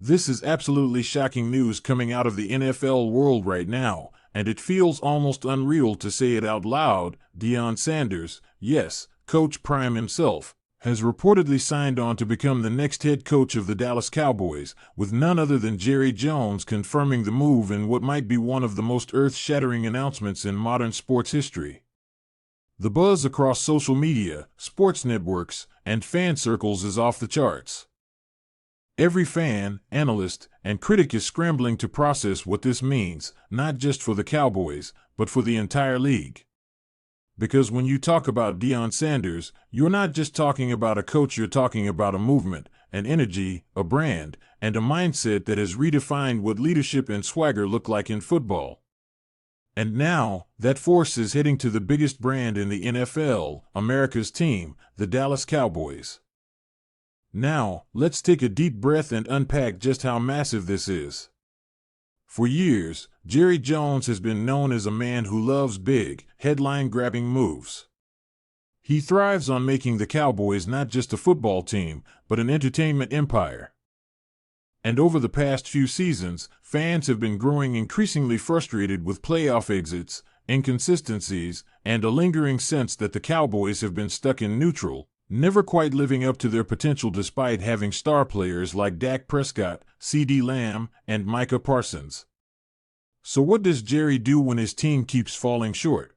This is absolutely shocking news coming out of the NFL world right now, and it feels almost unreal to say it out loud. Deion Sanders, yes, Coach Prime himself, has reportedly signed on to become the next head coach of the Dallas Cowboys, with none other than Jerry Jones confirming the move in what might be one of the most earth-shattering announcements in modern sports history. The buzz across social media, sports networks, and fan circles is off the charts. Every fan, analyst, and critic is scrambling to process what this means, not just for the Cowboys, but for the entire league. Because when you talk about Deion Sanders, you're not just talking about a coach, you're talking about a movement, an energy, a brand, and a mindset that has redefined what leadership and swagger look like in football. And now, that force is heading to the biggest brand in the NFL, America's team, the Dallas Cowboys. Now, let's take a deep breath and unpack just how massive this is. For years, Jerry Jones has been known as a man who loves big, headline-grabbing moves. He thrives on making the Cowboys not just a football team, but an entertainment empire. And over the past few seasons, fans have been growing increasingly frustrated with playoff exits, inconsistencies, and a lingering sense that the Cowboys have been stuck in neutral, never quite living up to their potential despite having star players like Dak Prescott, CeeDee Lamb, and Micah Parsons. So what does Jerry do when his team keeps falling short?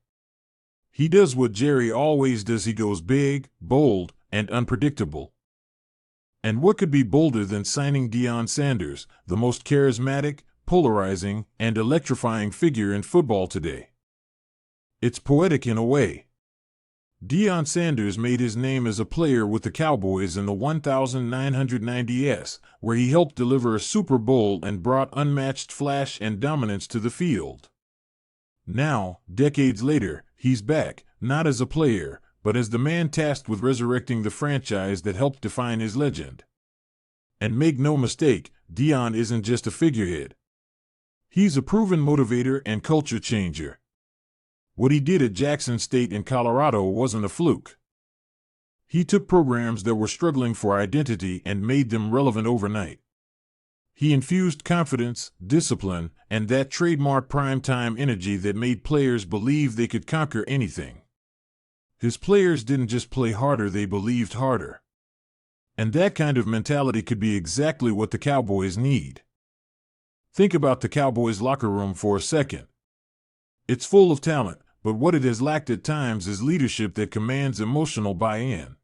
He does what Jerry always does. He goes big, bold, and unpredictable. And what could be bolder than signing Deion Sanders, the most charismatic, polarizing, and electrifying figure in football today? It's poetic in a way. Deion Sanders made his name as a player with the Cowboys in the 1990s, where he helped deliver a Super Bowl and brought unmatched flash and dominance to the field. Now, decades later, he's back, not as a player, but as the man tasked with resurrecting the franchise that helped define his legend. And make no mistake, Deion isn't just a figurehead. He's a proven motivator and culture changer. What he did at Jackson State in Colorado wasn't a fluke. He took programs that were struggling for identity and made them relevant overnight. He infused confidence, discipline, and that trademark primetime energy that made players believe they could conquer anything. His players didn't just play harder, they believed harder. And that kind of mentality could be exactly what the Cowboys need. Think about the Cowboys' locker room for a second. It's full of talent, but what it has lacked at times is leadership that commands emotional buy-in.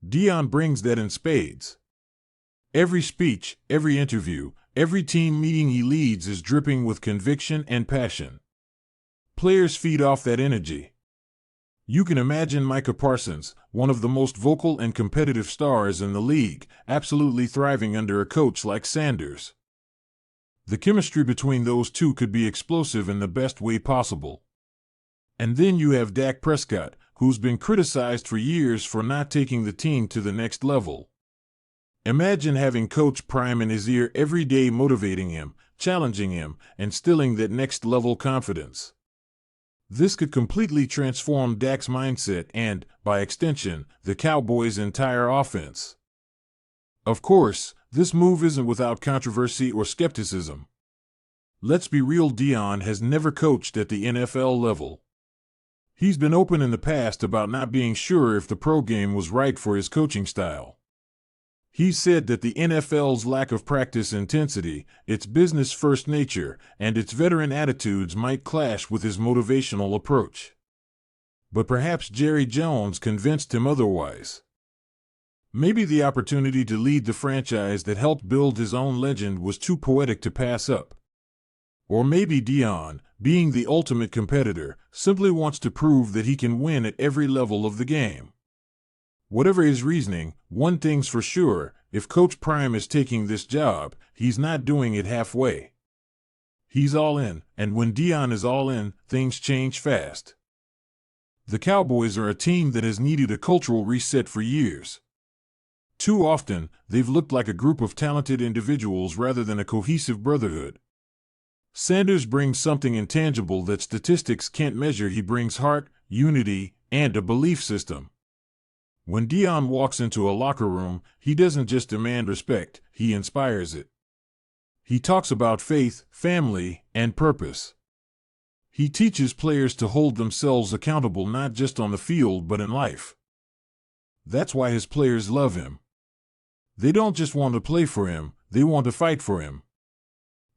Deion brings that in spades. Every speech, every interview, every team meeting he leads is dripping with conviction and passion. Players feed off that energy. You can imagine Micah Parsons, one of the most vocal and competitive stars in the league, absolutely thriving under a coach like Sanders. The chemistry between those two could be explosive in the best way possible. And then you have Dak Prescott, who's been criticized for years for not taking the team to the next level. Imagine having Coach Prime in his ear every day, motivating him, challenging him, and instilling that next-level confidence. This could completely transform Dak's mindset and, by extension, the Cowboys' entire offense. Of course, this move isn't without controversy or skepticism. Let's be real, Deion has never coached at the NFL level. He's been open in the past about not being sure if the pro game was right for his coaching style. He said that the NFL's lack of practice intensity, its business-first nature, and its veteran attitudes might clash with his motivational approach. But perhaps Jerry Jones convinced him otherwise. Maybe the opportunity to lead the franchise that helped build his own legend was too poetic to pass up. Or maybe Deion, being the ultimate competitor, simply wants to prove that he can win at every level of the game. Whatever his reasoning, one thing's for sure, if Coach Prime is taking this job, he's not doing it halfway. He's all in, and when Deion is all in, things change fast. The Cowboys are a team that has needed a cultural reset for years. Too often, they've looked like a group of talented individuals rather than a cohesive brotherhood. Sanders brings something intangible that statistics can't measure. He brings heart, unity, and a belief system. When Deion walks into a locker room, he doesn't just demand respect, he inspires it. He talks about faith, family, and purpose. He teaches players to hold themselves accountable not just on the field but in life. That's why his players love him. They don't just want to play for him, they want to fight for him.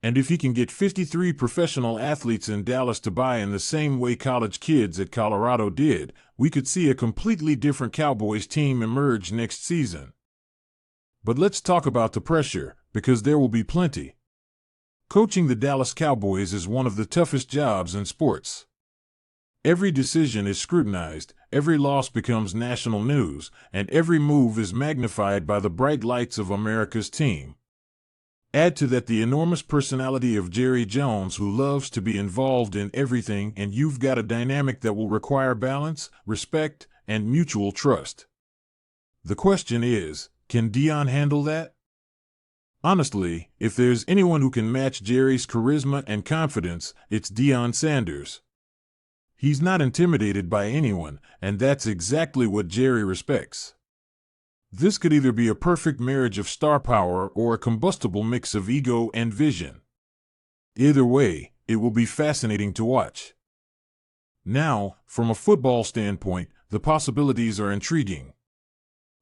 And if he can get 53 professional athletes in Dallas to buy in the same way college kids at Colorado did, we could see a completely different Cowboys team emerge next season. But let's talk about the pressure, because there will be plenty. Coaching the Dallas Cowboys is one of the toughest jobs in sports. Every decision is scrutinized, every loss becomes national news, and every move is magnified by the bright lights of America's team. Add to that the enormous personality of Jerry Jones, who loves to be involved in everything, and you've got a dynamic that will require balance, respect, and mutual trust. The question is, can Deion handle that? Honestly, if there's anyone who can match Jerry's charisma and confidence, it's Deion Sanders. He's not intimidated by anyone, and that's exactly what Jerry respects. This could either be a perfect marriage of star power or a combustible mix of ego and vision. Either way, it will be fascinating to watch. Now, from a football standpoint, the possibilities are intriguing.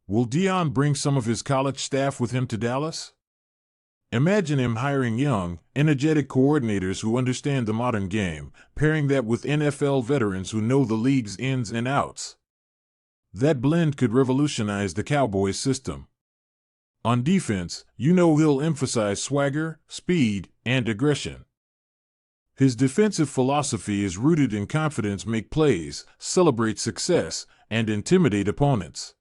Will Deion bring some of his college staff with him to Dallas? Imagine him hiring young, energetic coordinators who understand the modern game, pairing that with NFL veterans who know the league's ins and outs. That blend could revolutionize the Cowboys system. On defense, he'll emphasize swagger, speed, and aggression. His defensive philosophy is rooted in confidence, make plays, celebrate success, and intimidate opponents.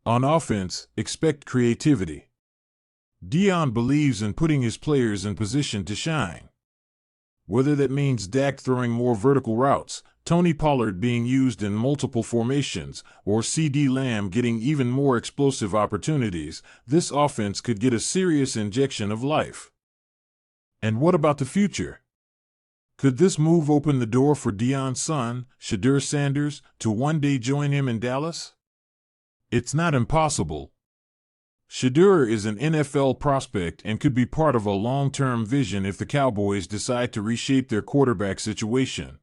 On offense, expect creativity. Deion believes in putting his players in position to shine. Whether that means Dak throwing more vertical routes, Tony Pollard being used in multiple formations, or CeeDee Lamb getting even more explosive opportunities, this offense could get a serious injection of life. And what about the future? Could this move open the door for Deion's son, Deion Sanders, to one day join him in Dallas? It's not impossible. Deion is an NFL prospect and could be part of a long-term vision if the Cowboys decide to reshape their quarterback situation.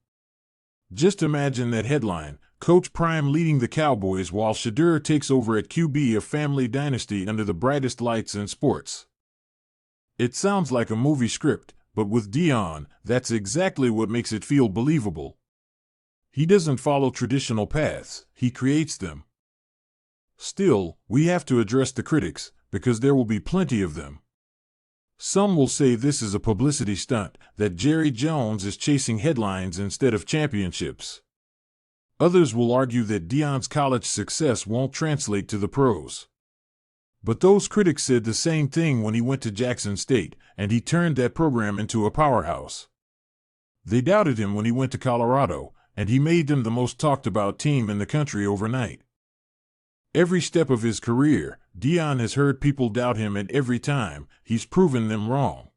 Just imagine that headline, Coach Prime leading the Cowboys while Deion takes over at QB, a family dynasty under the brightest lights in sports. It sounds like a movie script, but with Deion, that's exactly what makes it feel believable. He doesn't follow traditional paths, he creates them. Still, we have to address the critics, because there will be plenty of them. Some will say this is a publicity stunt, that Jerry Jones is chasing headlines instead of championships. Others will argue that Deion's college success won't translate to the pros. But those critics said the same thing when he went to Jackson State, and he turned that program into a powerhouse. They doubted him when he went to Colorado, and he made them the most talked about team in the country overnight. Every step of his career, Deion has heard people doubt him, and every time, he's proven them wrong.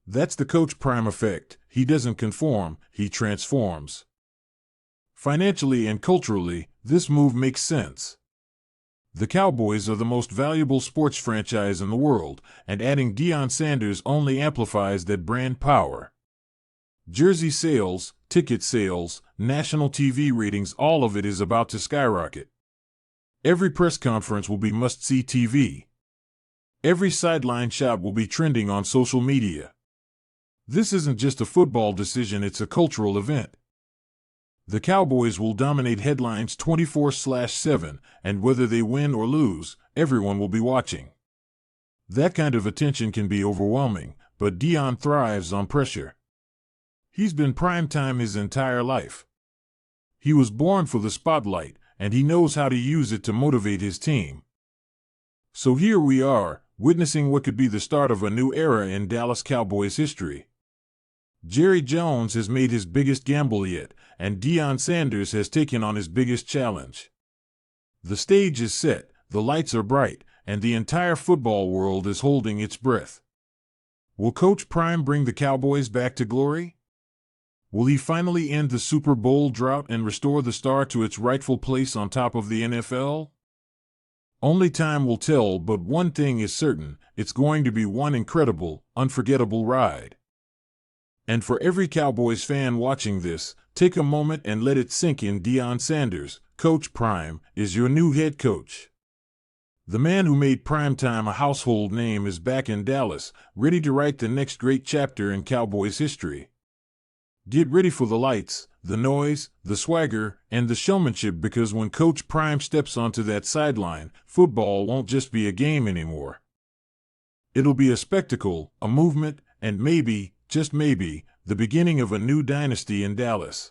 That's the Coach Prime effect. He doesn't conform, he transforms. Financially and culturally, this move makes sense. The Cowboys are the most valuable sports franchise in the world, and adding Deion Sanders only amplifies that brand power. Jersey sales, ticket sales, national TV ratings, all of it is about to skyrocket. Every press conference will be must-see TV. Every sideline shot will be trending on social media. This isn't just a football decision, it's a cultural event. The Cowboys will dominate headlines 24/7, and whether they win or lose, everyone will be watching. That kind of attention can be overwhelming, but Deion thrives on pressure. He's been primetime his entire life. He was born for the spotlight, and he knows how to use it to motivate his team. So here we are, witnessing what could be the start of a new era in Dallas Cowboys history. Jerry Jones has made his biggest gamble yet, and Deion Sanders has taken on his biggest challenge. The stage is set, the lights are bright, and the entire football world is holding its breath. Will Coach Prime bring the Cowboys back to glory? Will he finally end the Super Bowl drought and restore the star to its rightful place on top of the NFL? Only time will tell, but one thing is certain, it's going to be one incredible, unforgettable ride. And for every Cowboys fan watching this, take a moment and let it sink in. Deion Sanders, Coach Prime, is your new head coach. The man who made primetime a household name is back in Dallas, ready to write the next great chapter in Cowboys history. Get ready for the lights, the noise, the swagger, and the showmanship, because when Coach Prime steps onto that sideline, football won't just be a game anymore. It'll be a spectacle, a movement, and maybe, just maybe, the beginning of a new dynasty in Dallas.